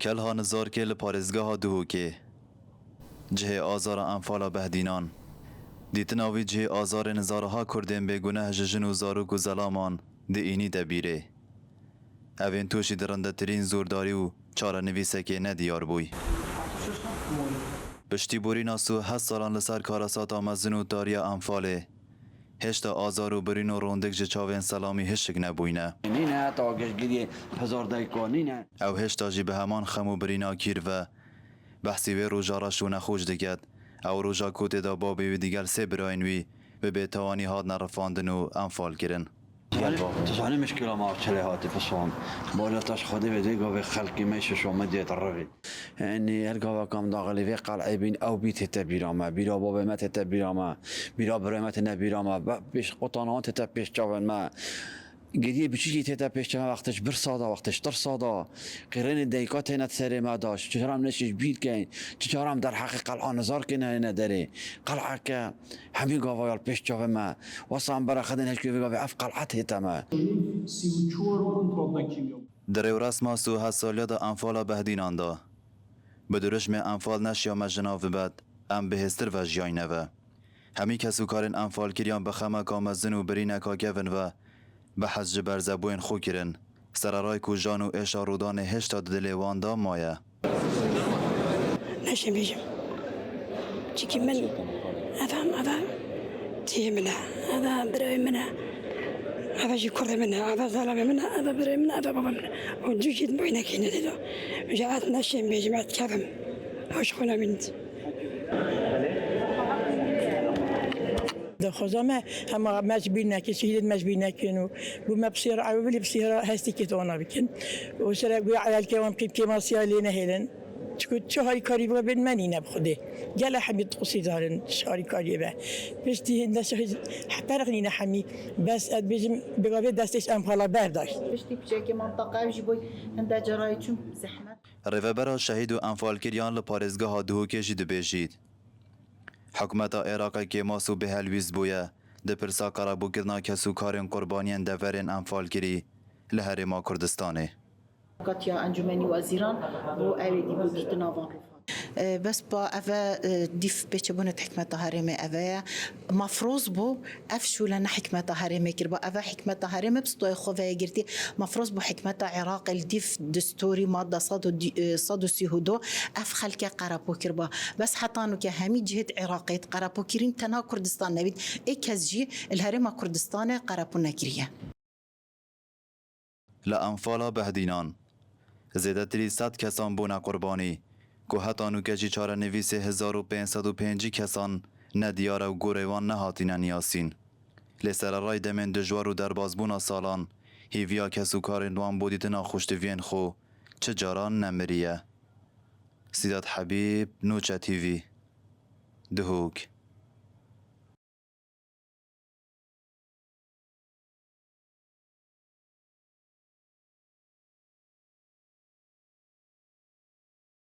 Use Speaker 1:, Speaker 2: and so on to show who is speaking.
Speaker 1: کل ها نزار که لپارزگاه دهوکه جه آزار انفال بهدینان دیتناوی جه آزار نزارها کردن بگونه ججن و زاروک و زلامان ده اینی دبیره اوین توشی درنده ترین زورداری و چاره نویسه که ندیار بوی پشتی بوری ناسو 7 سالان لسر کاراسات آمزن و داریا انفاله هشتا آزار و برین و روندک جه چاوین سلامی هشک نبوینه
Speaker 2: نینه تاگش گیری هزار دایکو نینه
Speaker 1: او هشتا جی به همان خمو برینا کیر و بحثی و روژا را شونه خوش دکد او روژا کوت دا بابی و دیگر سه براینوی به بیتوانی هاد نرفاندن و انفال کرن
Speaker 2: تسعني مشكلة مع هاتي فصوم بولتاش خدي بديقو في خلقي ماشي شو مديت الرغي اني القوا كم داغلي في قال عيبين او بيت تبيراما بيرا بابا ما تبيراما بيرا برمت نبيراما بيش قطانات تبيش جوان ما گریه بچی تیتا پیش چه وقتش بر سادا وقتش تر سادا قرن دیکات نت سر ما داشت چهارم نشش بید کن چهارم در حقیقت الان نظر کنه نداره قلعه که همین گاوایال پیش جا ما واسم برا خدن هیچ گاوی گاوی اف قلعه تما
Speaker 3: 34 کنترل کیمیا
Speaker 1: در او رسم سو 7 سالیه دا انفالا بهدینان دا بدرش می انفال نشیا مجناو بد ام بهستر و جیاینه و همی کسو کارن انفال کریان بخمه کامزن و برینه کاگون و به حج برزبوین خو کرن سرارای کو جان و اشارودان هشتا دلیوان دا مایه
Speaker 4: نشم بيجم تشكي من هذا تيجي منها هذا براي منها هذا جي كرة منها هذا ظلم منها هذا براي منها هذا بابا منها وجوجد بوينا كينا ديدو جاءت نشم بيجم كذا هوش خونا منت
Speaker 5: خزامه هم مجبور نکشید مجبور نکنو و مبصیر عوضی بصیر هستی که تو آن بکن و سر گوی عیال که هم قیب که ماسیالی نهیلن چه هایی کاری با بین منی نبخده جل حمید قصی دارن شاری کاری به بس دی نشه فرق نی حمی بس بيجم بقابل دستش امحالا برداشت
Speaker 6: بس دی بچه منطقه وجبوی هند جرای چون زحمت
Speaker 1: ریوبرا شهید و انفال کریان لپارزگاه دهوکه جی دبیجید حکومت عراق که ماسو به هلویز بویه ده پرسا کارابو کرنا کسو کارین قربانیان دورین انفال کری لهرما کردستانه
Speaker 6: کاتیا انجمنی وزیران بو اویدی بو دیتنا وان
Speaker 7: بس با أفا ديف بيتشبونة حكمة هارمة أفا مفروض بو أفشو لنا حكمة هارمة كربا أفا حكمة هارمة بسطوي خوفا يجرتي مفروض بو حكمة عراق الديف دستوري مادة صادو سيهودو أف خلك قرابو كربا بس حطانو كهامي جهة عراقية قرابو كرين تنا كردستان نبيد إكازجي الهرمة كردستان قرابو نكرية
Speaker 1: لأنفالا بهدینان زیده تری 100 کسان بونه قربانی که حتی نوکجی چاره نویس 1505 کسان ندیار و گوریوان نهاتین نیاسین لسر رای دمین دجوار و دربازبونا سالان هیویا کسو کارین وان بودیتنا خوشتوین خو چه جاران نمریه سیدات حبیب نوچه تیوی دهوک